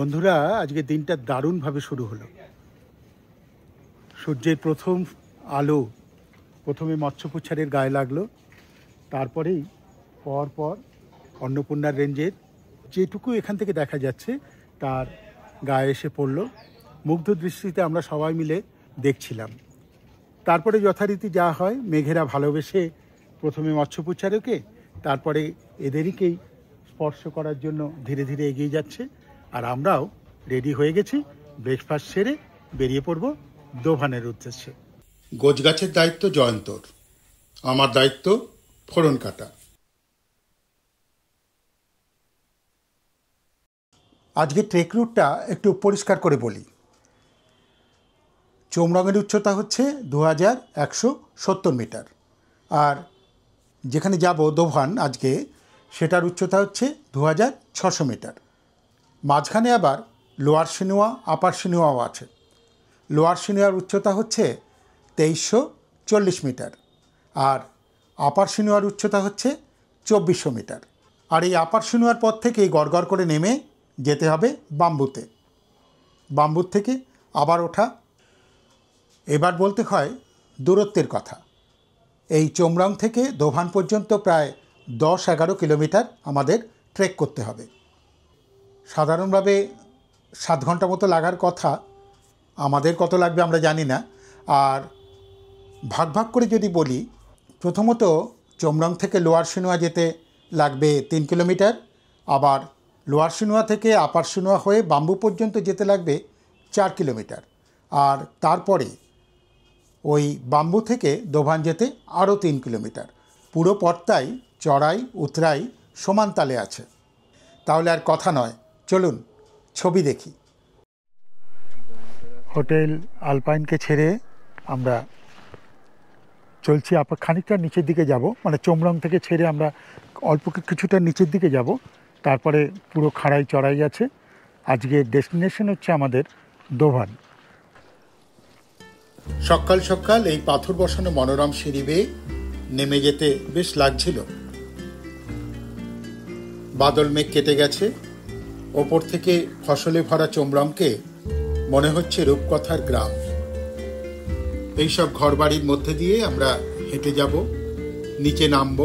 বন্ধুরা, আজকে দিনটা দারুণভাবে শুরু হলো। সূর্যের প্রথম আলো প্রথমে মৎস্যপুচ্ছারের গায়ে লাগলো, তারপরেই পর অন্নপূর্ণার রেঞ্জের যেটুকু এখান থেকে দেখা যাচ্ছে তার গায়ে এসে পড়লো। মুগ্ধ দৃষ্টিতে আমরা সবাই মিলে দেখছিলাম। তারপরে যথারীতি যা হয়, মেঘেরা ভালোবেসে প্রথমে মৎস্যপুচ্ছারকে, তারপরে এদেরকেই স্পর্শ করার জন্য ধীরে ধীরে এগিয়ে যাচ্ছে। আর আমরাও রেডি হয়ে গেছি, ব্রেকফাস্ট সেরে বেরিয়ে পড়ব দোভানের উদ্দেশ্যে। গোছগাছের দায়িত্ব জয়ন্তর, আমার দায়িত্ব ফোড়ন কাটা। আজকে ট্রেক রুটটা একটু পরিষ্কার করে বলি। চোমরঙের উচ্চতা হচ্ছে 2170 মিটার, আর যেখানে যাব দোভান আজকে, সেটার উচ্চতা হচ্ছে 2600 মিটার। মাঝখানে আবার লোয়ার সিনুয়া আপার সিনুয়াও আছে। লোয়ার সিনুয়ার উচ্চতা হচ্ছে 2340 মিটার, আর আপার সিনুয়ার উচ্চতা হচ্ছে 2400 মিটার। আর এই আপার সিনুয়ার পর থেকেই গড়গড় করে নেমে যেতে হবে বাম্বুতে। বাম্বুর থেকে আবার ওঠা। এবার বলতে হয় দূরত্বের কথা। এই চোমরং থেকে দোভান পর্যন্ত প্রায় 10-11 কিলোমিটার আমাদের ট্রেক করতে হবে। সাধারণভাবে 7 ঘন্টা মতো লাগার কথা, আমাদের কত লাগবে আমরা জানি না। আর ভাগ করে যদি বলি, প্রথমত চোমরং থেকে লোয়ার সিনুয়া যেতে লাগবে 3 কিলোমিটার, আবার লোয়ার সিনুয়া থেকে আপার সিনুয়া হয়ে বাম্বু পর্যন্ত যেতে লাগবে 4 কিলোমিটার, আর তারপরে ওই বাম্বু থেকে দোভান যেতে আরও 3 কিলোমিটার। পুরো পথটাই চড়াই উতরাই সমান তালে আছে। তাহলে আর কথা নয়, চলুন ছবি দেখি। হোটেল আলপাইনকে ছেড়ে আমরা চলছি খানিকটা নিচের দিকে যাব, মানে চোমরং থেকে ছেড়ে আমরা অল্প কিছুটা নিচের দিকে যাব। তারপরে পুরো খাড়াই চড়াই আছে। আজকের ডেস্টিনেশন হচ্ছে আমাদের দোভান। সকাল সকাল এই পাথর বসানো মনোরম সিঁড়ি বেয়ে নেমে যেতে বেশ লাগছিল। বাদল মেঘ কেটে গেছে। ওপর থেকে ফসলে ভরা চোমরংকে মনে হচ্ছে রূপকথার গ্রাম। এইসব ঘরবাড়ির মধ্যে দিয়ে আমরা হেঁটে যাব, নিচে নামব,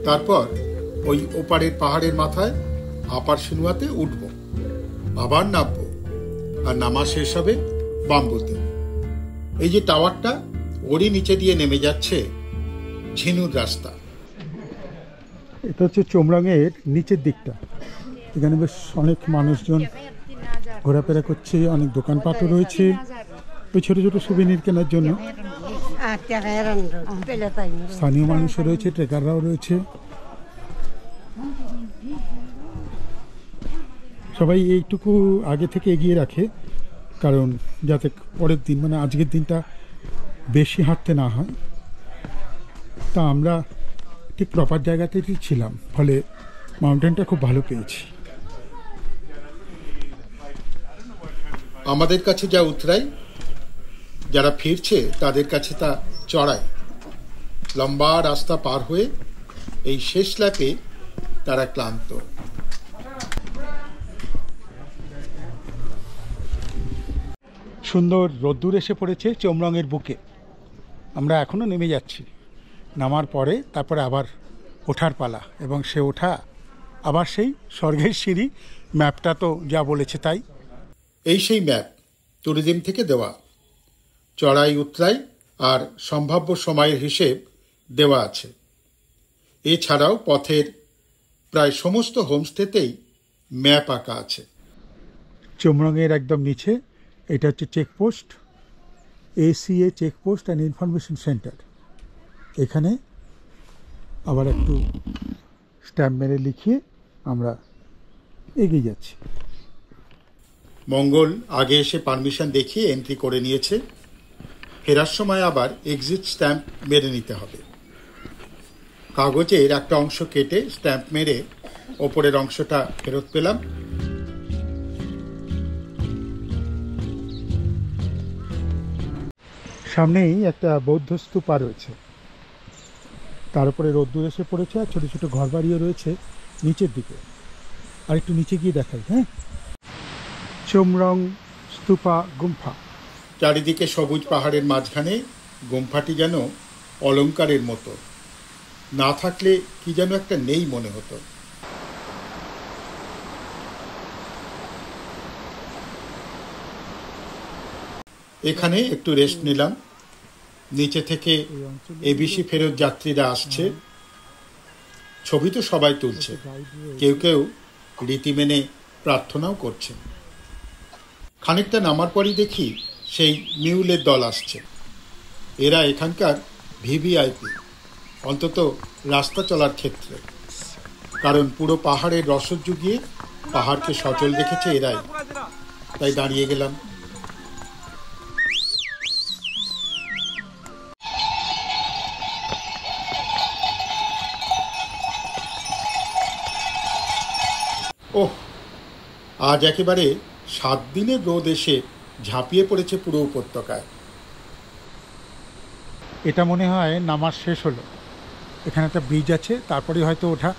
তারপর ওই ওপারের পাহাড়ের মাথায় আপার সিনুয়াতে উঠব, আবার নামব, আর নামা শেষ হবে বাম্বুতে। এই যে টাওয়ারটা, ওরই নিচে দিয়ে নেমে যাচ্ছে ঝিনুর রাস্তা। এটা হচ্ছে চোমরঙের নিচের দিকটা। এখানে বেশ অনেক মানুষজন ঘোরাফেরা করছে, অনেক দোকানপাটও রয়েছে ওই ছোটো ছোটো সুবিনির কেনার জন্য। স্থানীয় মানুষও রয়েছে, ট্রেকাররাও রয়েছে। সবাই এইটুকু আগে থেকে এগিয়ে রাখে, কারণ যাতে পরের দিন, মানে আজকের দিনটা বেশি হাঁটতে না হয়। তা আমরা ঠিক প্রপার জায়গাতেই ছিলাম, ফলে মাউন্টেনটা খুব ভালো পেয়েছি। আমাদের কাছে যা উতরাই, যারা ফিরছে তাদের কাছে তা চড়াই। লম্বা রাস্তা পার হয়ে এই শেষ ল্যাপে তারা ক্লান্ত। সুন্দর রোদ্দুর এসে পড়েছে চোমরঙের বুকে। আমরা এখনও নেমে যাচ্ছি। নামার পরে তারপরে আবার ওঠার পালা, এবং সে ওঠা আবার সেই স্বর্গের সিঁড়ি। ম্যাপটা তো যা বলেছে তাই। এই সেই ম্যাপ, ট্যুরিজম থেকে দেওয়া। চড়াই উতরাই আর সম্ভাব্য সময়ের হিসেব দেওয়া আছে। এছাড়াও পথের প্রায় সমস্ত হোমস্টেতেই ম্যাপ আঁকা আছে। চোমরঙের একদম নিচে এটা হচ্ছে checkpost, ACA checkpost and information centre. এখানে আবার একটু স্ট্যাম্প মেরে লিখিয়ে আমরা এগিয়ে যাচ্ছি। মঙ্গল আগে এসে পারমিশন দেখিয়ে এন্ট্রি করে নিয়েছে। ফেরার সময় আবার এক্সিট স্ট্যাম্প মেরে নিতে হবে। কাগজের একটা অংশ কেটে স্ট্যাম্প মেরে ওপরের অংশটা ফেরত পেলাম। সামনেই একটা বৌদ্ধ স্তূপা রয়েছে, তার উপরে রোদ্দুর এসে পড়েছে, আর ছোটো ছোটো ঘরবাড়িও রয়েছে নিচের দিকে। আর একটু নিচে গিয়ে দেখাই। হ্যাঁ, চোমরং স্তূপা গুম্ফা। চারিদিকে সবুজ পাহাড়ের মাঝখানে গুম্ফাটি যেন অলংকারের মতো, না থাকলে কি যেন একটা নেই মনে হতো। এখানে একটু রেস্ট নিলাম। নিচে থেকে এবিসি ফেরত যাত্রীরা আসছে, ছবি তো সবাই তুলছে, কেউ কেউ রীতি মেনে প্রার্থনাও করছেন। খানিকটা নামার পরই দেখি সেই মিউলের দল আসছে। এরা এখানকার ভিভিআইপি, অন্তত রাস্তা চলার ক্ষেত্রে, কারণ পুরো পাহাড়ের রসদ জুগিয়ে পাহাড়কে সচল রেখেছে এরাই। তাই দাঁড়িয়ে গেলাম। ওহ, আজ একেবারে 7 দিনের রোদ এসে ঝাঁপিয়ে পড়েছে পুরো উপত্যকায়। এটা মনে হয় নামার শেষ হলো। এখানে একটা ব্রিজ আছে, তারপরে হয়তো ওঠা।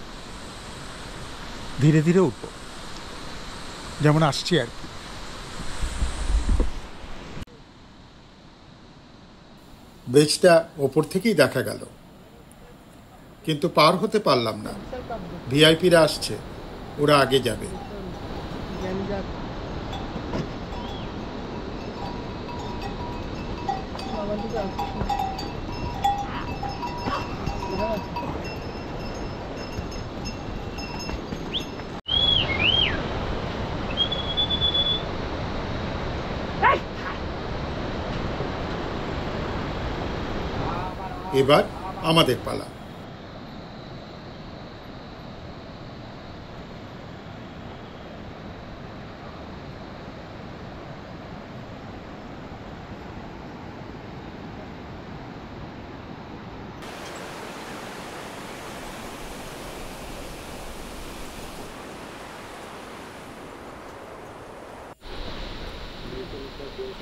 ধীরে ধীরে উঠব, যেমন আসছি আর কি। ব্রিজটা ওপর থেকেই দেখা গেল, কিন্তু পার হতে পারলাম না। ভিআইপিরা আসছে, ওরা আগে যাবে। এবার আমাদের পালা।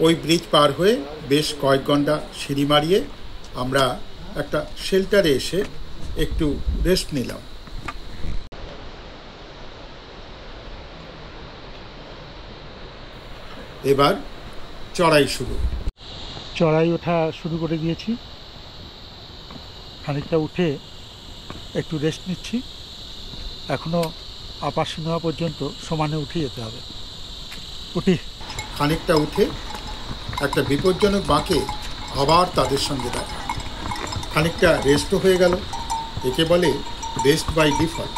ওই ব্রিজ পার হয়ে বেশ কয়েক ঘন্টা সিঁড়ি মারিয়ে আমরা একটা শেল্টারে এসে একটু রেস্ট নিলাম। এবার চড়াই শুরু। চড়াই ওঠা শুরু করে দিয়েছি। খানিকটা উঠে একটু রেস্ট নিচ্ছি। এখনও আপার সিনেমা পর্যন্ত সমানে উঠে যেতে হবে। উঠি। খানিকটা উঠে একটা বিপজ্জনক বাঁকে আবার তাদের সঙ্গে দেখা। খানিকটা রেস্টও হয়ে গেল। একে বলে রেস্ট বাই ডিফল্ট।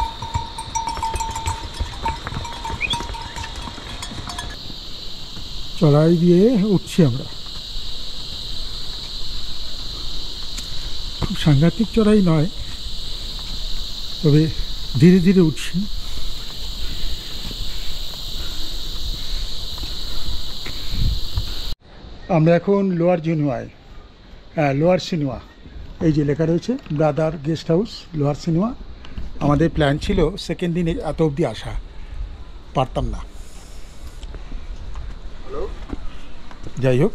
চড়াই দিয়ে উঠছি আমরা। খুব সাংঘাতিক চড়াই নয়, তবে ধীরে ধীরে উঠছি। আমরা এখন লোয়ার জিনুয়ায়, লোয়ার সিনেমা, এই যে লেখা রয়েছে brother guest house lower cinema. আমাদের প্ল্যান ছিল সেকেন্ড দিনে এত অবধি আসা, পারতাম না। যাই হোক,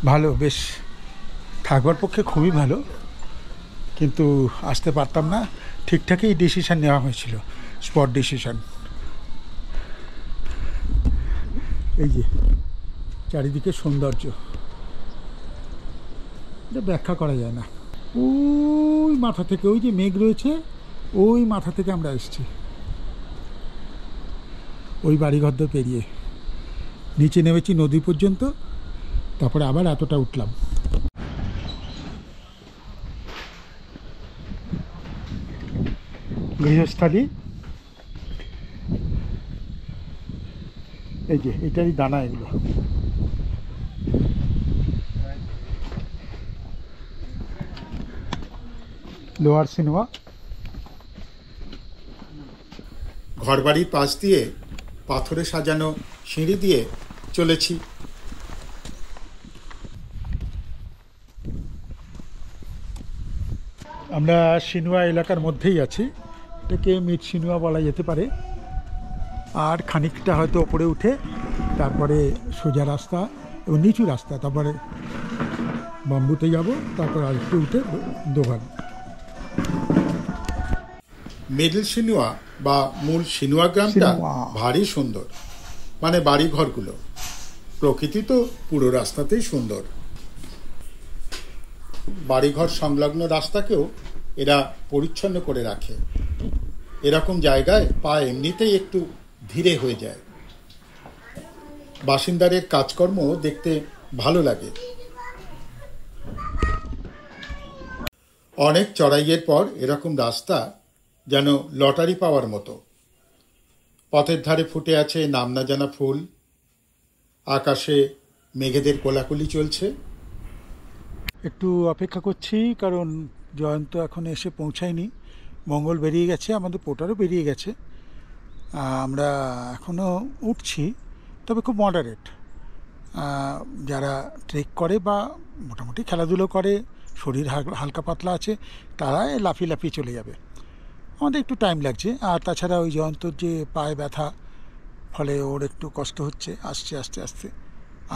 ভালো, বেশ থাকবার পক্ষে খুবই ভালো, কিন্তু আসতে পারতাম না। ঠিকঠাকই ডিসিশান নেওয়া হয়েছিল, স্পট ডিসিশান। এই যে চারিদিকে সৌন্দর্য, এটা ব্যাখ্যা করা যায় না। ওই মাথা থেকে, ওই যে মেঘ রয়েছে, ওই মাথা থেকে আমরা এসেছি। ওই বাড়িঘর পেরিয়ে নিচে নেমেছি নদী পর্যন্ত, তারপরে আবার এতটা উঠলাম। গৃহস্থালী, এই যে এটারই দানা এগুলো। Lower cinema. ঘরবাড়ির পাশ দিয়ে পাথরে সাজানো সিঁড়ি দিয়ে চলেছি। আমরা সিনুয়া এলাকার মধ্যেই আছি, এটাকে মিড সিনুয়া বলা যেতে পারে। আর খানিকটা হয়তো ওপরে উঠে তারপরে সোজা রাস্তা এবং নিচু রাস্তা, তারপরে বাম্বুতে যাব, তারপর আর একটু উঠে দোকান। মিডল সিনুয়া বা মূল সিনুয়া গ্রামটা সিনুয়া। ভারী সুন্দর, মানে বাড়ি ঘরগুলো। প্রকৃতি তো পুরো রাস্তাতেই সুন্দর। বাড়িঘর সংলগ্ন রাস্তাকেও এরা পরিচ্ছন্ন করে রাখে। এরকম জায়গায় পা এমনিতেই একটু ধীরে হয়ে যায়। বাসিন্দাদের কাজকর্ম দেখতে ভালো লাগে। অনেক চড়াইয়ের পর এরকম রাস্তা যেন লটারি পাওয়ার মতো। পথের ধারে ফুটে আছে নাম না জানা ফুল, আকাশে মেঘেদের কোলাকুলি চলছে। একটু অপেক্ষা করছি, কারণ জয়ন্ত এখন এসে পৌঁছায়নি। মঙ্গল বেরিয়ে গেছে, আমাদের পোটারও বেরিয়ে গেছে। আমরা এখনও উঠছি, তবে খুব মডারেট। যারা ট্রেক করে বা মোটামুটি খেলাধুলো করে, শরীর হালকা পাতলা আছে, তারা লাফিয়ে লাফিয়ে চলে যাবে। আমাদের একটু টাইম লাগছে। আর তাছাড়া ওই জয়ন্তর যে পায়ে ব্যথা, ফলে ওর একটু কষ্ট হচ্ছে, আসছে আস্তে আস্তে।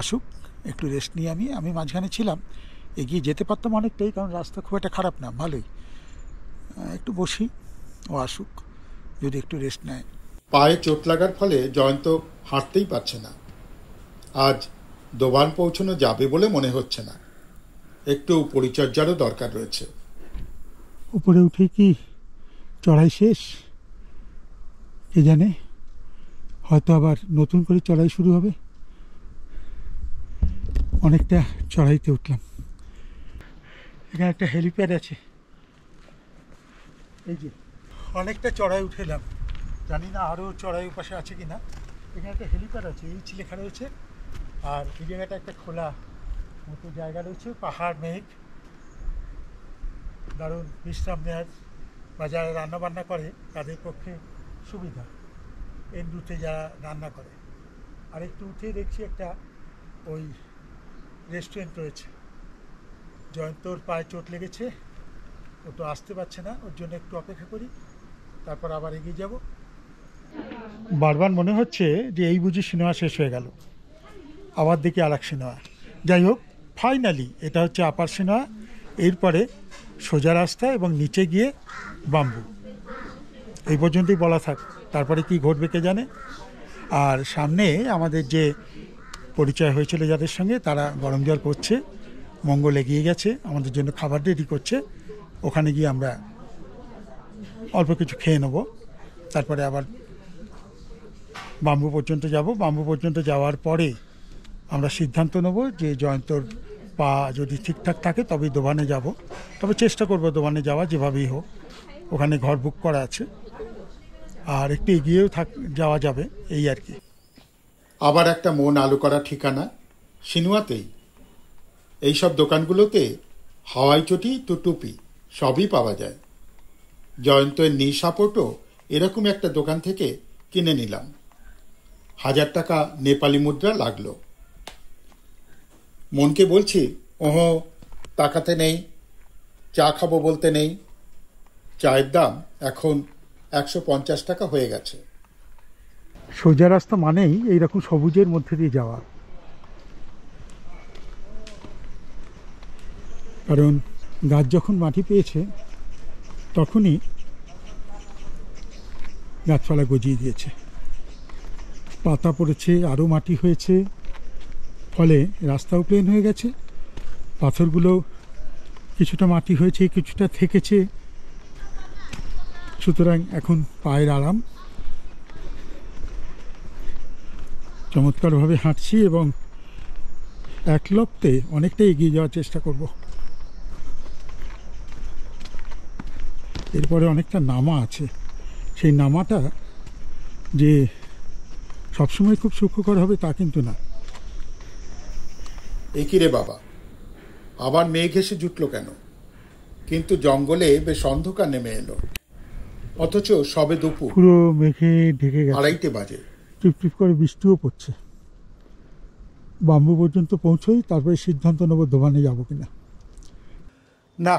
আসুক, একটু রেস্ট নিয়ে আমি মাঝখানে ছিলাম, এগিয়ে যেতে পারতাম অনেকটাই, কারণ রাস্তা খুব একটা খারাপ না, ভালোই। একটু বসি, ও আসুক, যদি একটু রেস্ট নেয়। পায়ে চোট লাগার ফলে জয়ন্ত হাঁটতেই পারছে না। আজ দোবান পৌঁছানো যাবে বলে মনে হচ্ছে না। একটু পরিচর্যারও দরকার রয়েছে। উপরে উঠে কি চড়াই শেষ? কে জানে, হয়তো আবার নতুন করে চড়াই শুরু হবে। অনেকটা চড়াইতে উঠলাম। এখানে একটা হেলিপ্যাড আছে, এই যে অনেকটা চড়াই উঠেলাম। জানি না আরও চড়াই পাশে আছে কিনা। এখানে একটা হেলিপ্যাড আছে, এইচ লেখা রয়েছে। আর এই জায়গাটা একটা খোলা মতো জায়গা রয়েছে, পাহাড়, মেঘ, দারুণ বিশ্রাম নেওয়ার বা যারা রান্নাবান্না করে তাদের পক্ষে সুবিধা, এর রুটে যারা রান্না করে। আর একটু উঠে দেখছি একটা ওই রেস্টুরেন্ট রয়েছে। জয়ন্তর পায়ে চোট লেগেছে, ও তো আসতে পারছে না, ওর জন্য একটু অপেক্ষা করি, তারপর আবার এগিয়ে যাব। বারবার মনে হচ্ছে যে এই বুঝি সিনেমা শেষ হয়ে গেল, আবার দেখি আর এক সিনেমা। যাই হোক, ফাইনালি এটা হচ্ছে আপার সিনেমা। এরপরে সোজা রাস্তা এবং নিচে গিয়ে বাম্বু। এই পর্যন্তই বলা থাক, তারপরে কি ঘটবে কে জানে। আর সামনে আমাদের যে পরিচয় হয়েছিল যাদের সঙ্গে, তারা গরম জল করছে, মঙ্গল এগিয়ে গেছে, আমাদের জন্য খাবার রেডি করছে। ওখানে গিয়ে আমরা অল্প কিছু খেয়ে নেব, তারপরে আবার বাম্বু পর্যন্ত যাব। বাম্বু পর্যন্ত যাওয়ার পরে আমরা সিদ্ধান্ত নেব যে জয়ন্তর পা যদি ঠিকঠাক থাকে তবেই দোবানে যাব। তবে চেষ্টা করব দোবানে যাওয়া যেভাবেই হোক, ওখানে ঘর বুক করা আছে। আর একটু এগিয়েও যাওয়া যাবে, এই আর কি। আবার একটা মন আলো করা ঠিকানা সিনুয়াতেই। এইসব দোকানগুলোতে হাওয়াই চটি তো টুপি সবই পাওয়া যায়। জয়ন্তের নি সাপোর্টও এরকম একটা দোকান থেকে কিনে নিলাম। 1000 টাকা নেপালি মুদ্রা লাগলো। মনকে বলছি, ওহো, তাকাতে নেই, চা খাবো বলতে নেই। চায়ের দাম এখন 150 টাকা হয়ে গেছে। সোজা রাস্তা মানেই এইরকম সবুজের মধ্যে দিয়ে যাওয়া, কারণ গাছ যখন মাটি পেয়েছে তখনই গাছপালা গজিয়ে দিয়েছে, পাতা পড়েছে, আরও মাটি হয়েছে, ফলে রাস্তাও প্লেন হয়ে গেছে। পাথরগুলো কিছুটা মাটি হয়েছে, কিছুটা থেকেছে, সুতরাং এখন পায়ের আরাম। চমৎকারভাবে হাঁটছি এবং এক লপ্তে অনেকটা এগিয়ে যাওয়ার চেষ্টা করব। এরপরে অনেকটা নামা আছে, সেই নামাটা যে সবসময় খুব সুখকর হবে তা কিন্তু না। একই রে বাবা, আবার মেঘ এসে জুটলো কেন? কিন্তু জঙ্গলে বেশ অন্ধকার নেমে এলো, অথচ সবে দুপুর, পুরো মেঘে ঢেকে গেছে, 2:30 বাজে। টিপ টিপ করে বৃষ্টিও পড়ছে। বাম্বু পর্যন্ত পৌঁছোই, তারপরে সিদ্ধান্ত নেব দোকানে যাব কিনা। না,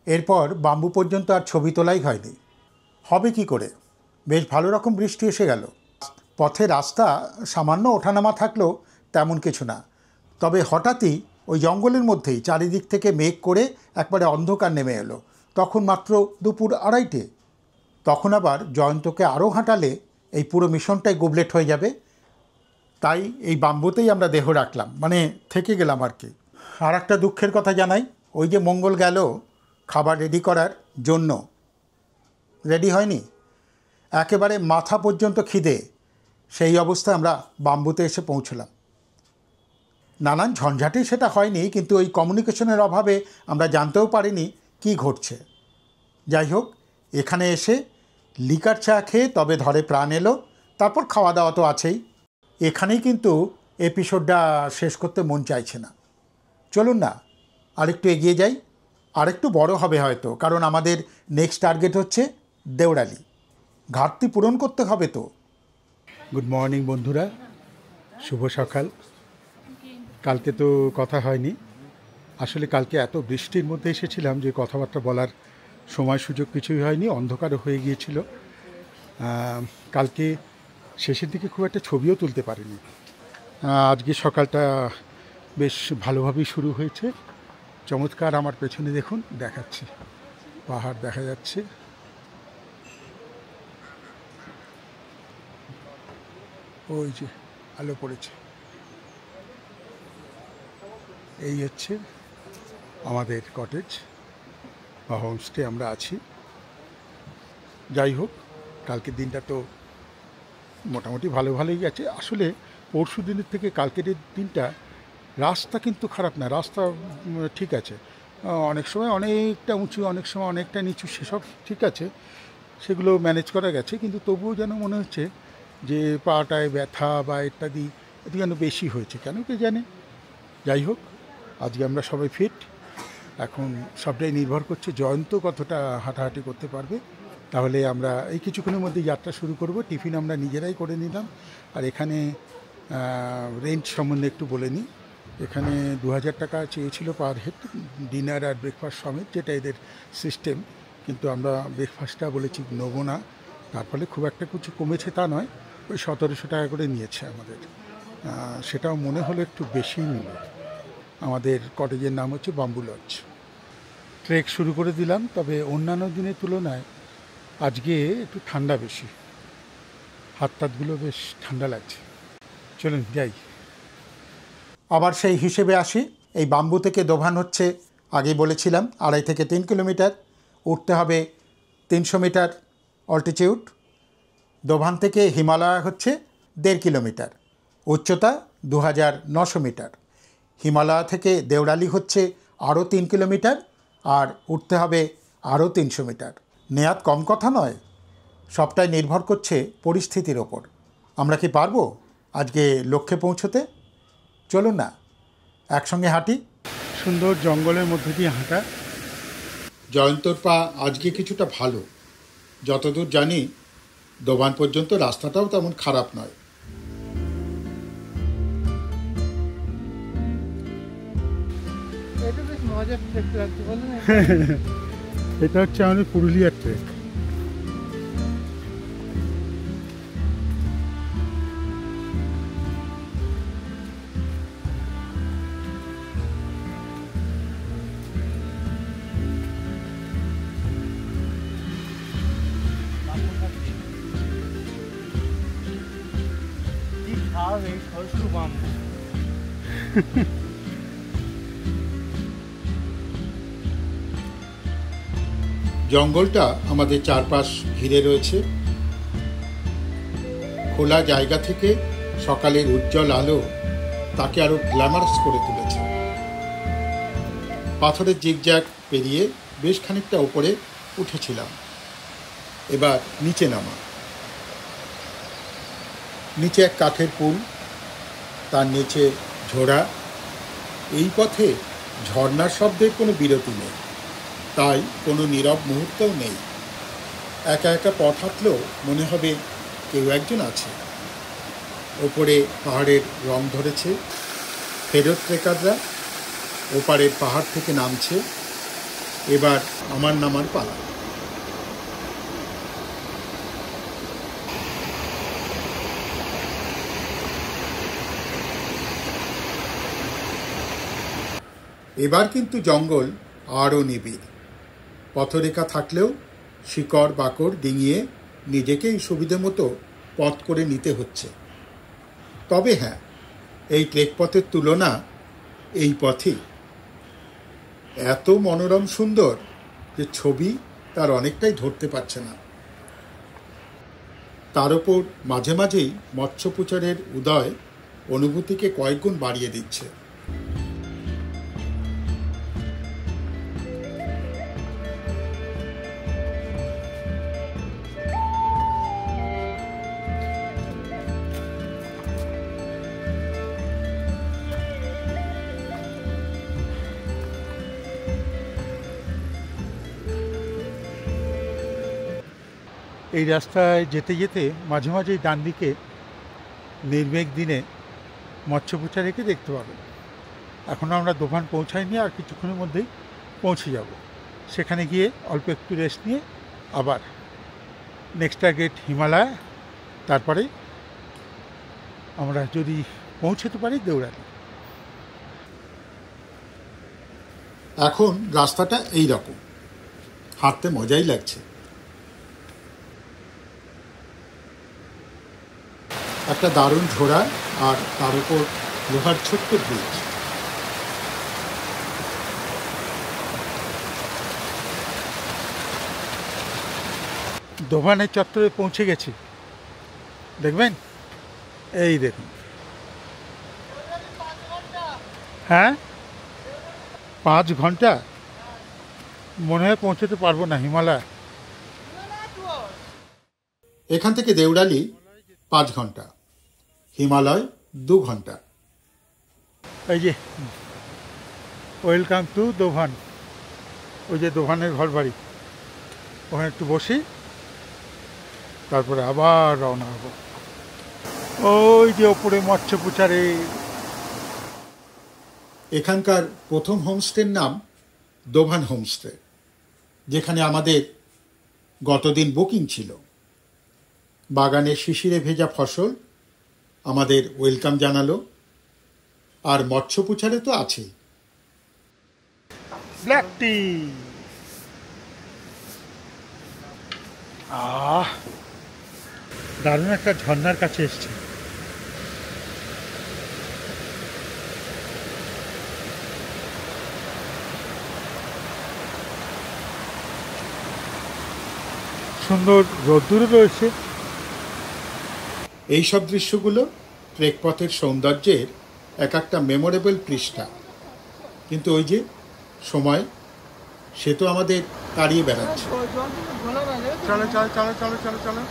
এরপর বাম্বু পর্যন্ত আর ছবি তোলাই হয়নি। হবে কি করে? বেশ ভালো রকম বৃষ্টি এসে গেল। পথে রাস্তা সামান্য ওঠানামা থাকলেও তেমন কিছু না। তবে হঠাৎই ওই জঙ্গলের মধ্যেই চারিদিক থেকে মেঘ করে একবারে অন্ধকার নেমে এলো। তখন মাত্র দুপুর 2:30। তখন আবার জয়ন্তকে আরও হাঁটালে এই পুরো মিশনটাই গুবলেট হয়ে যাবে। তাই এই বাম্বুতেই আমরা দেহ রাখলাম, মানে থেকে গেলাম আর কি। আর একটা দুঃখের কথা জানাই, ওই যে মঙ্গল গেল খাবার রেডি করার জন্য, রেডি হয়নি, একেবারে মাথা পর্যন্ত খিদে। সেই অবস্থায় আমরা বাম্বুতে এসে পৌঁছলাম। নানান ঝঞ্ঝাটে সেটা হয়নি, কিন্তু ওই কমিউনিকেশনের অভাবে আমরা জানতেও পারিনি কি ঘটছে। যাই হোক, এখানে এসে লিকার চা খেয়ে তবে ধরে প্রাণ এলো। তারপর খাওয়া দাওয়া তো আছেই। এখানেই কিন্তু এপিসোডটা শেষ করতে মন চাইছে না। চলুন না আরেকটু এগিয়ে যাই, আরেকটু বড় হবে হয়তো, কারণ আমাদের নেক্সট টার্গেট হচ্ছে দেওরালি। ঘাটতি পূরণ করতে হবে তো। গুড মর্নিং বন্ধুরা, শুভ সকাল। কালকে তো কথা হয়নি, আসলে কালকে এত বৃষ্টির মধ্যে এসেছিলাম যে কথাবার্তা বলার সময় সুযোগ কিছুই হয়নি, অন্ধকারও হয়ে গিয়েছিল। কালকে শেষের দিকে খুব একটা ছবিও তুলতে পারিনি। আজকে সকালটা বেশ ভালোভাবেই শুরু হয়েছে। চমৎকার, আমার পেছনে দেখুন, দেখাচ্ছি, পাহাড় দেখা যাচ্ছে। ওই যে আলো পড়েছে, এই হচ্ছে আমাদের কটেজ বা হোমস্টে আমরা আছি। যাই হোক, কালকের দিনটা তো মোটামুটি ভালোই গেছে। আসলে পরশু দিনের থেকে কালকের দিনটা রাস্তা কিন্তু খারাপ না, রাস্তা ঠিক আছে। অনেক সময় অনেকটা উঁচু, অনেক সময় অনেকটা নিচু, সেসব ঠিক আছে, সেগুলো ম্যানেজ করা গেছে। কিন্তু তবুও যেন মনে হচ্ছে যে পাটায় ব্যথা বা ইত্যাদি এটি যেন বেশি হয়েছে, কেন কে জানে। যাই হোক, আজকে আমরা সবাই ফিট। এখন সবটাই নির্ভর করছে জয়ন্ত কতটা হাঁটাহাঁটি করতে পারবে। তাহলে আমরা এই কিছুক্ষণের মধ্যে যাত্রা শুরু করব। টিফিন আমরা নিজেরাই করে নিলাম। আর এখানে রেন্ট সম্বন্ধে একটু বলে নিই। এখানে 2000 টাকা চেয়েছিল পার হেড, ডিনার আর ব্রেকফাস্ট সমেত, যেটা এদের সিস্টেম। কিন্তু আমরা ব্রেকফাস্টটা বলেছি নেবো না, তার ফলে খুব একটা কিছু কমেছে তা নয়, ওই 1700 টাকা করে নিয়েছে আমাদের। সেটাও মনে হলো একটু বেশি নিল। আমাদের কটেজের নাম হচ্ছে বাম্বু লজ। ট্রেক শুরু করে দিলাম, তবে অন্যান্য দিনের তুলনায় আজকে একটু ঠান্ডা বেশি, হাত তাতগুলো বেশ ঠান্ডা লাগছে। চলুন যাই। আবার সেই হিসেবে আসি। এই বাম্বু থেকে দোভান হচ্ছে, আগেই বলেছিলাম, 2.5 থেকে 3 কিলোমিটার। উঠতে হবে 300 মিটার অল্টিটিউড। দোভান থেকে হিমালয় হচ্ছে 1.5 কিলোমিটার, উচ্চতা 2900 মিটার। হিমালয় থেকে দেওরালি হচ্ছে আরও 3 কিলোমিটার, আর উঠতে হবে আরও 300 মিটার। নেয়াত কম কথা নয়, সবটাই নির্ভর করছে পরিস্থিতির ওপর। আমরা কি পারবো আজকে লক্ষ্যে পৌঁছতে? চলুন না একসঙ্গে হাঁটি। সুন্দর জঙ্গলের মধ্যে দিয়ে হাঁটা। জয়ন্তর পা আজকে কিছুটা ভালো, যতদূর জানি দোবান পর্যন্ত রাস্তাটাও তেমন খারাপ নয়। এটা বেশ মজার ট্রেক লাগছে, বলেন। এটা হচ্ছে আমাদের পুরুলিয়ার ট্রেক। জঙ্গলটা আমাদের চারপাশ ঘিরে রয়েছে। খোলা জায়গা থেকে সকালের উজ্জ্বল আলো তাকে আরো গ্ল্যামারাস করে তুলেছে। পাথরের জিগজ্যাগ পেরিয়ে বেশ খানিকটা উপরে উঠেছিলাম। এবার নিচে নামা। নিচে এক কাঠের পুল, তার নিচে ঝোড়া। এই পথে ঝর্ণার শব্দের কোনো বিরতি নেই, তাই কোনো নীরব মুহূর্তও নেই। একা একা পথ হাঁটলেও মনে হবে কেউ একজন আছে। ওপরে পাহাড়ের রং ধরেছে, ফেরত ট্রেকাররা ওপারের পাহাড় থেকে নামছে। এবার আমার নামার পালা। এবার কিন্তু জঙ্গল আরও নিবিড়। পথরেখা থাকলেও শিকড় বাকড় ডিঙিয়ে নিজেকেই সুবিধে মতো পথ করে নিতে হচ্ছে। তবে হ্যাঁ, এই ট্রেক পথের তুলনা এই পথই এত মনোরম সুন্দর যে ছবি তার অনেকটাই ধরতে পারছে না। তার ওপর মাঝে মাঝেই মৎস্যপুচারের উদয় অনুভূতিকে কয়েকগুণ বাড়িয়ে দিচ্ছে। এই রাস্তায় যেতে যেতে মাঝে মাঝেই ডান দিকে নির্মেঘ দিনে মৎস্যপুচারীকে দেখতে পাবেন। এখনও আমরা দোকান পৌঁছাইনি, আর কিছুক্ষণের মধ্যেই পৌঁছে যাব। সেখানে গিয়ে অল্প একটু রেস্ট নিয়ে আবার নেক্সট টার্গেট হিমালয়, তারপরে আমরা যদি পৌঁছতে পারি দেউড়ালি। এখন রাস্তাটা এই রকম, হাঁটতে মজাই লাগছে। একটা দারুণ ঝোড়া, আর তার উপর লোহার ছোট্ট ব্রিজ। দোভানের চত্বরে পৌঁছে গেছি, দেখবেন। এই দেখুন, হ্যাঁ 5 ঘন্টা মনে হয় পৌঁছতে পারবো না হিমালয়। এখান থেকে দেউড়ালি 5 ঘন্টা, হিমালয় 2 ঘন্টা। এই যে ওয়েলকাম টু দোভান, ওই যে দোভানের ঘর বাড়ি, ওখানে একটু বসি, তারপরে আবার রওনা হব। ওই যে ওপরে মৎস্যপুচারে। এখানকার প্রথম হোমস্টের নাম দোভান হোমস্টে, যেখানে আমাদের গতদিন বুকিং ছিল। বাগানে শিশিরে ভেজা ফসল আমাদের ওয়েলকাম জানালো, আর মৎস্যপুচারে তো আছেই। ব্ল্যাক টি, দারুণ একটা ঝর্ণার কাছে এসছে। সুন্দর রোদ্দুরও রয়েছে। এইসব দৃশ্যগুলো ট্রেক পথের সৌন্দর্যের এক একটা মেমোরেবল পৃষ্ঠা। কিন্তু ওই যে সময়, সে তো আমাদের তাড়িয়ে বেড়াচ্ছে। চলো চলো চলো চলো চলো চলো।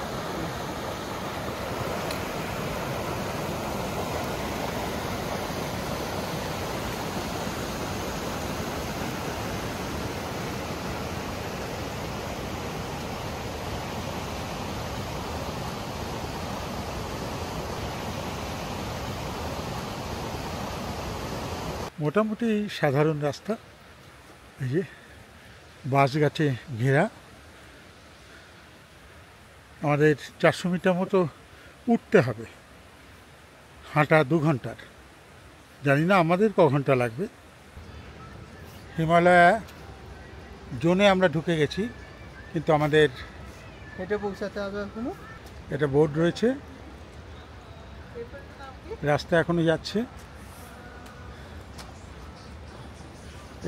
মোটামুটি সাধারণ রাস্তা, এই যে বাঁশ গাছে ঘেরা। আমাদের 400 মিটার মতো উঠতে হবে, হাঁটা 2 ঘন্টার। জানি না আমাদের ক ঘন্টা লাগবে। হিমালয়া জোনে আমরা ঢুকে গেছি, কিন্তু আমাদের হেঁটে পৌঁছাতে হবে এখনো। এটা বোর্ড রয়েছে, রাস্তা এখনো যাচ্ছে।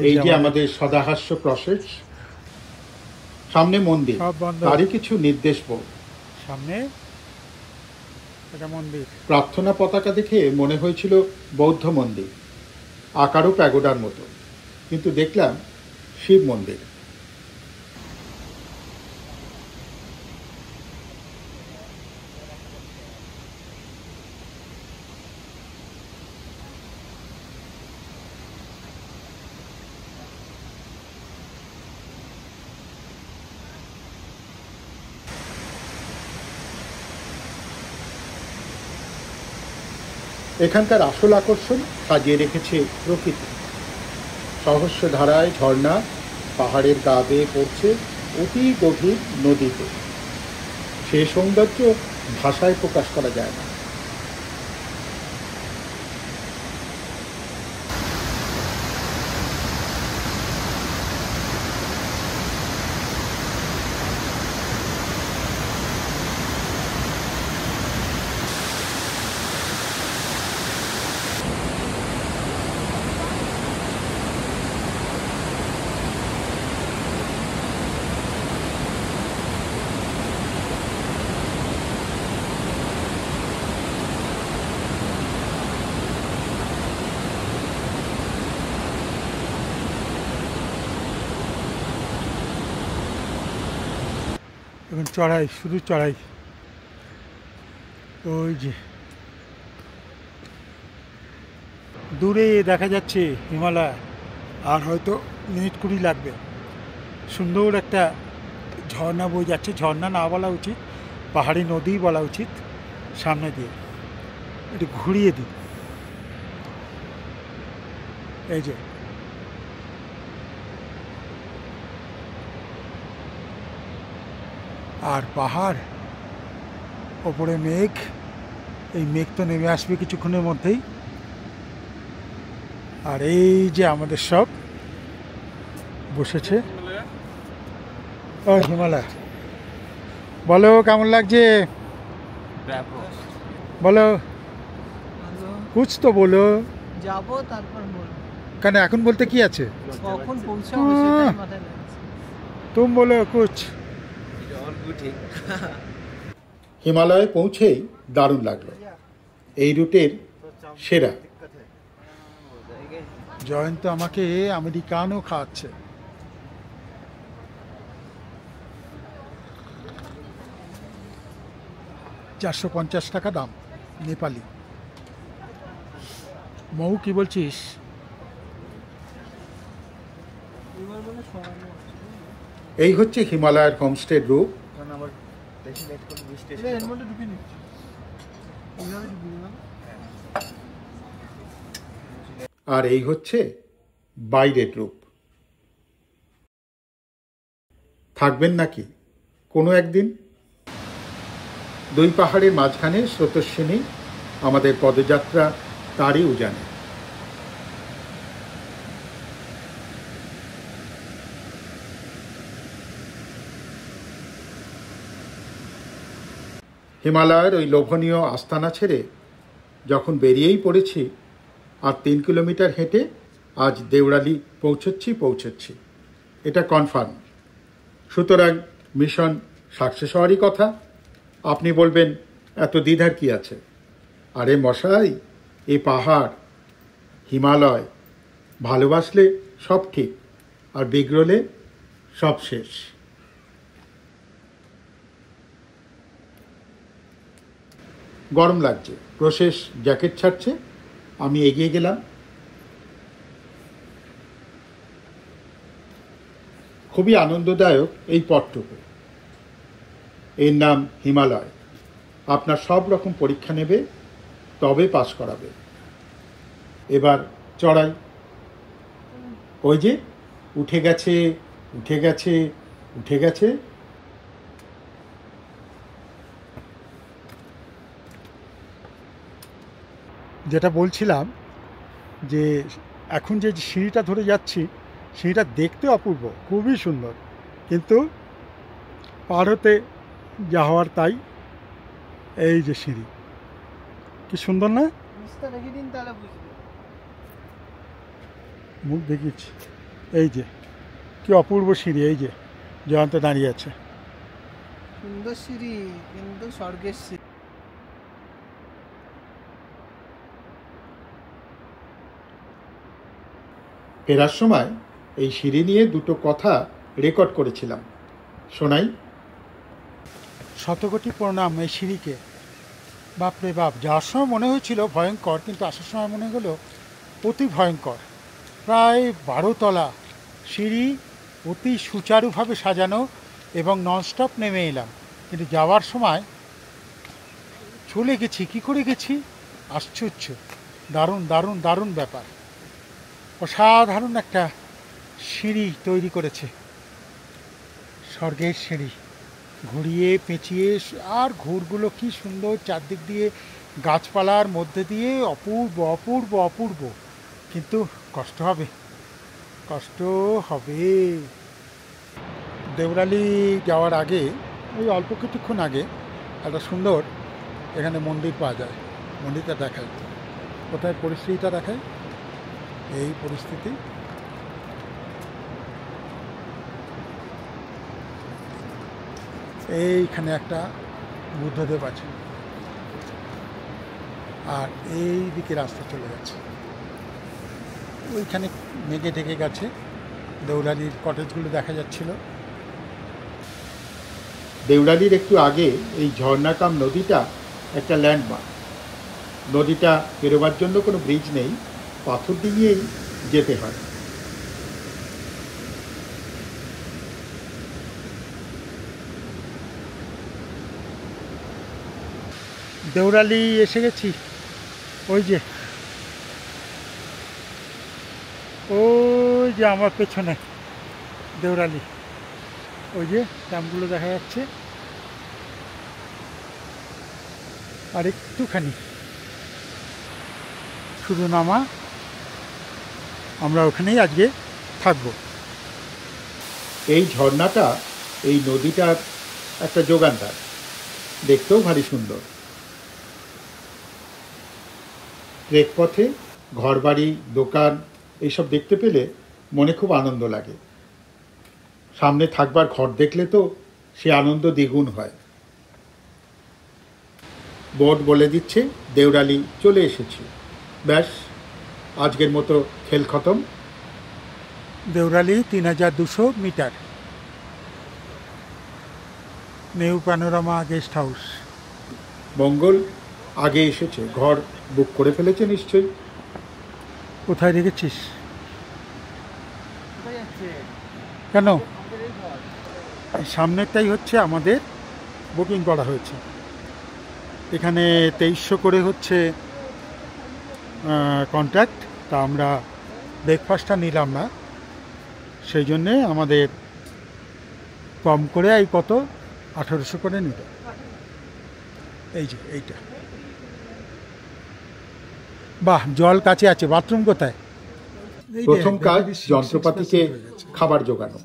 এই যে আমাদের সদাহাস্য প্রসেস, সামনে মন্দির, সব বন্ধ, তারই কিছু নির্দেশ বোর্ড। সামনে এটা মন্দির। প্রার্থনা পতাকা দেখে মনে হয়েছিল বৌদ্ধ মন্দির, আকারও প্যাগোডার মতো, কিন্তু দেখলাম শিব মন্দির। এখানকার আসল আকর্ষণ সাজিয়ে রেখেছে প্রকৃতি। সহস্র ধারায় ঝর্ণা পাহাড়ের গা বেয়ে পড়ছে অতি গভীর নদীতে। সে সৌন্দর্য ভাষায় প্রকাশ করা যায় না। এখন চড়াই, শুধু চড়াই। ওই যে দূরে দেখা যাচ্ছে হিমালয়, আর হয়তো মিনিট 20 লাগবে। সুন্দর একটা ঝর্ণা বয়ে যাচ্ছে, ঝর্ণা না বলা উচিত, পাহাড়ি নদী বলা উচিত। সামনে দিয়ে একটু ঘুরিয়ে দিই, এই যে আর পাহাড়, ওপরে মেঘ। এই মেঘ তো নেমে আসবে কিছুক্ষণের মধ্যেই। আর এই যে আমাদের সব বসেছে। ও হিমালয়, বলো কেমন লাগছে, বলো, কুছ তো বলো। যাবো তারপর বলবো। কেন এখন বলতে কি আছে? কখন পৌঁছাবো সেটাই মাথায় লাগছে। তুম বলো কুছ। হিমালয়ে পৌঁছেই দারুণ লাগলো। এই রুটের সেরা। জয়ন্ত আমাকে আমেরিকানও খাওয়াচ্ছে। $450 দাম, নেপালি। মৌ কি বলছিস? এই হচ্ছে হিমালয়ের হোমস্টের রূপ। আর এই হচ্ছে বাইরের রূপ। থাকবেন নাকি কোনো একদিন? দুই পাহাড়ের মাঝখানে স্রোতস্বিনী আমাদের পদযাত্রা তারই উজানে। হিমালয়ের ওই লোভনীয় আস্তানা ছেড়ে যখন বেরিয়েই পড়েছি, আর 3 কিলোমিটার হেঁটে আজ দেওরালি পৌঁছচ্ছি, এটা কনফার্ম। সুতরাং মিশন সাকসেস হওয়ারই কথা। আপনি বলবেন এত দ্বিধার কি আছে? আরে মশাই, এই পাহাড়, হিমালয় ভালোবাসলে সব ঠিক, আর বিগড়লে সব শেষ। গরম লাগছে, প্রশেষ জ্যাকেট ছাড়ছে। আমি এগিয়ে গেলাম। খুবই আনন্দদায়ক এই পথটুকু। এর নাম হিমালয়। আপনার সব রকম পরীক্ষা নেবে, তবে পাস করাবে। এবার চড়াই। ওই যে উঠে গেছে, উঠে গেছে, উঠে গেছে। যেটা বলছিলাম যে এখন যে সিঁড়িটা ধরে যাচ্ছি, সিঁড়িটা দেখতে অপূর্ব, খুবই সুন্দর, কিন্তু পার হতে যা হওয়ার তাই। এই যে সিঁড়ি, কি সুন্দর না? মুখ দেখিয়েছি। এই যে কি অপূর্ব সিঁড়ি, এই যে জয়ন্ত দাঁড়িয়ে আছে। সুন্দর সিঁড়ি, কিন্তু স্বর্গের সিঁড়ি। ফেরার সময় এই সিঁড়ি নিয়ে দুটো কথা রেকর্ড করেছিলাম, শোনাই। শতকোটি প্রণাম এই সিঁড়িকে। বাপরে বাপ, যাওয়ার সময় মনে হয়েছিল ভয়ঙ্কর, কিন্তু আসার সময় মনে হলো অতি ভয়ঙ্কর। প্রায় 12 তলা সিঁড়ি, অতি সুচারুভাবে সাজানো, এবং ননস্টপ নেমে এলাম। কিন্তু যাওয়ার সময় চলে গেছি, কী করে গেছি, আশ্চর্য। দারুণ দারুণ দারুণ ব্যাপার। অসাধারণ একটা সিঁড়ি তৈরি করেছে, স্বর্গের সিঁড়ি। ঘুরিয়ে পেঁচিয়ে, আর ঘুরগুলো কি সুন্দর, চারদিক দিয়ে গাছপালার মধ্যে দিয়ে, অপূর্ব অপূর্ব অপূর্ব। কিন্তু কষ্ট হবে, কষ্ট হবে। দেওরালি যাওয়ার আগে, ওই অল্প কিছুক্ষণ আগে, একটা সুন্দর এখানে মন্দির পাওয়া যায়। মন্দিরটা দেখায়, কোথায় পরিস্থিতিটা দেখায়। এই পরিস্থিতি। এইখানে একটা বুদ্ধদেব আছে, আর এই দিকে রাস্তা চলে যাচ্ছে। ওইখানে মেঘে ঢেকে গেছে, দেওরালির কটেজগুলো দেখা যাচ্ছিল। দেউরালির একটু আগে এই ঝর্ণাকাম নদীটা একটা ল্যান্ডমার্ক। নদীটা পেরোবার জন্য কোনো ব্রিজ নেই, পাথর ডিঙিয়েই যেতে হয়। দেউরালি এসে গেছি। ওই যে আমার পেছনে দেউরালি, ওই যে ড্যামগুলো দেখা যাচ্ছে। আর একটুখানি শুধু নামা, আমরা ওখানেই আজকে থাকবো। এই ঝর্ণাটা এই নদীটার একটা যোগানদার, দেখতেও ভারী সুন্দর। ট্রেক পথে ঘরবাড়ি, দোকান এইসব দেখতে পেলে মনে খুব আনন্দ লাগে। সামনে থাকবার ঘর দেখলে তো সে আনন্দ দ্বিগুণ হয়। বোর্ড বলে দিচ্ছে দেউরালি চলে এসেছি। ব্যাস, আজকের মতো খেল খতম। Deurali 3200 metre, new panorama guest house. Mangal আগে এসেছে, ঘর বুক করে ফেলেছে নিশ্চয়ই। কোথায় রেখেছিস? কেন? সামনেরটাই হচ্ছে আমাদের বুকিং করা হয়েছে। এখানে 2300 করে হচ্ছে কন্ট্রাক্ট। তা আমরা ব্রেকফাস্টটা নিলাম না, সেই জন্যে আমাদের কম করে এই কত 1800 করে নিল। এই যে এইটা, বাহ, জল কাছে আছে। বাথরুম কোথায়? প্রথম কাজ যন্ত্রপাতিকে খাবার জোগানো।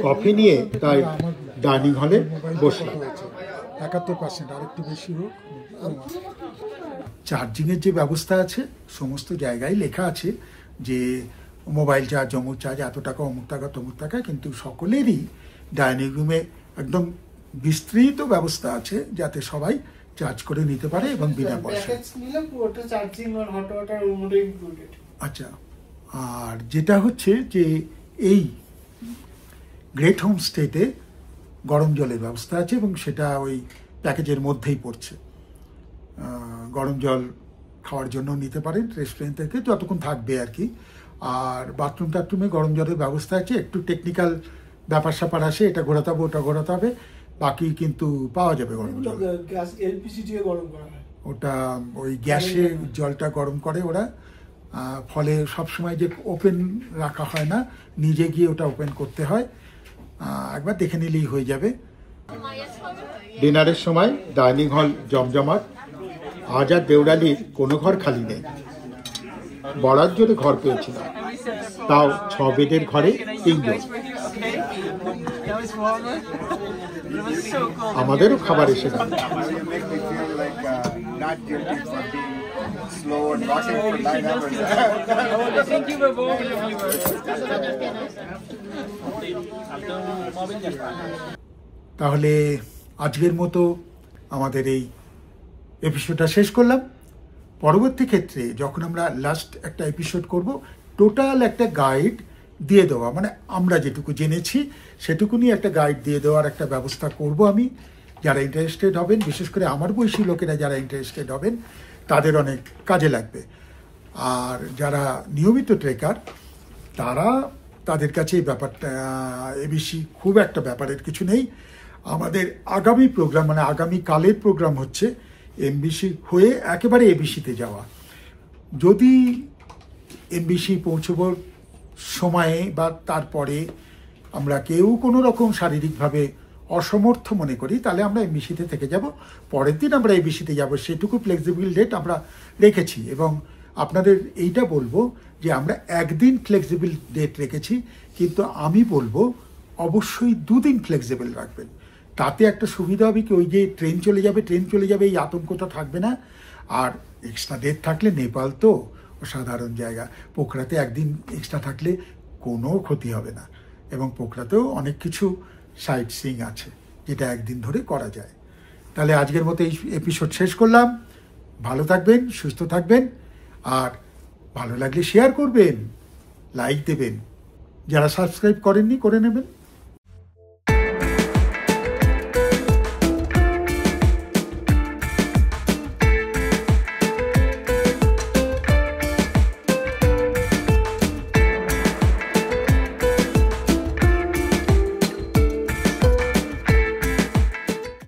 কফি নিয়ে তাই ডাইনিং হলে বসলাম। 71%, আর একটু বেশি হোক। চার্জিংয়ের যে ব্যবস্থা আছে সমস্ত জায়গায় লেখা আছে যে মোবাইল চার্জ, অমুক চার্জ, এত টাকা, অমুক টাকা, তমুক টাকা, কিন্তু সকলেরই ডাইনিং রুমে একদম বিস্তৃত ব্যবস্থা আছে যাতে সবাই চার্জ করে নিতে পারে এবং বিনা পয়সায়। আচ্ছা, আর যেটা হচ্ছে যে এই গ্রেট হোম স্টেতে গরম জলের ব্যবস্থা আছে এবং সেটা ওই প্যাকেজের মধ্যেই পড়ছে। গরম জল খাওয়ার জন্য নিতে পারেন রেস্টুরেন্ট থেকে, যতক্ষণ থাকবে আর কি। আর বাথরুম টাথরুমে গরম জলের ব্যবস্থা আছে। একটু টেকনিক্যাল ব্যাপার স্যাপার আসে, এটা ঘোরাতে হবে, ওটা ঘোরাতে হবে, বাকি কিন্তু পাওয়া যাবে গরম জল। এলপিজি দিয়ে গরম করা হয়, ওটা ওই গ্যাসে জলটা গরম করে ওরা, ফলে সবসময় যে ওপেন রাখা হয় না, নিজে গিয়ে ওটা ওপেন করতে হয়। একবার দেখে নিলেই হয়ে যাবে। ডিনারের সময় ডাইনিং হল জমজমাট। আজ আর দেউরালির কোনো ঘর খালি নেই। বরাত জোরে ঘর পেয়েছিলাম, তাও 6 বেডের ঘরে 3 জন। আমাদেরও খাবার এসে গেল। তাহলে আজকের মতো আমাদের এই এপিসোডটা শেষ করলাম। পরবর্তী ক্ষেত্রে যখন আমরা লাস্ট একটা এপিসোড করব, টোটাল একটা গাইড দিয়ে দেওয়া, মানে আমরা যেটুকু জেনেছি সেটুকু নিয়ে একটা গাইড দিয়ে দেওয়ার একটা ব্যবস্থা করব আমি। যারা ইন্টারেস্টেড হবেন, বিশেষ করে আমার বয়সী লোকেরা যারা ইন্টারেস্টেড হবেন, তাদের অনেক কাজে লাগবে। আর যারা নিয়মিত ট্রেকার, তাদের কাছে এই ব্যাপারটা এবিসি খুব একটা ব্যাপারের কিছু নেই। আমাদের আগামী প্রোগ্রাম, মানে আগামী কালের প্রোগ্রাম হচ্ছে এমবিসি হয়ে একেবারে এবিসিতে যাওয়া। যদি এমবিসি পৌঁছবার সময়ে বা তারপরে আমরা কেউ কোনো রকম শারীরিকভাবে অসমর্থ মনে করি, তাহলে আমরা এমবিসিতে থেকে যাব। পরের দিন আমরা এবিসিতে যাব, সেটুকু ফ্লেক্সিবল ডেট আমরা রেখেছি। এবং আপনাদের এইটা বলবো যে আমরা একদিন ফ্লেক্সিবল ডেট রেখেছি, কিন্তু আমি বলবো অবশ্যই 2 দিন ফ্লেক্সিবল রাখবেন। তাতে একটা সুবিধা হবে কি, ওই যে ট্রেন চলে যাবে এই আতঙ্কটা থাকবে না। আর এক্সট্রা ডেট থাকলে, নেপাল তো অসাধারণ জায়গা, পোখরাতে একদিন এক্সট্রা থাকলে কোনো ক্ষতি হবে না। এবং পোখরাতেও অনেক কিছু সাইট সিইং আছে যেটা একদিন ধরে করা যায়। তাহলে আজকের মতো এই এপিসোড শেষ করলাম। ভালো থাকবেন, সুস্থ থাকবেন, আর ভালো লাগলে শেয়ার করবেন, লাইক দেবেন। যারা সাবস্ক্রাইব করেননি করে নেবেন।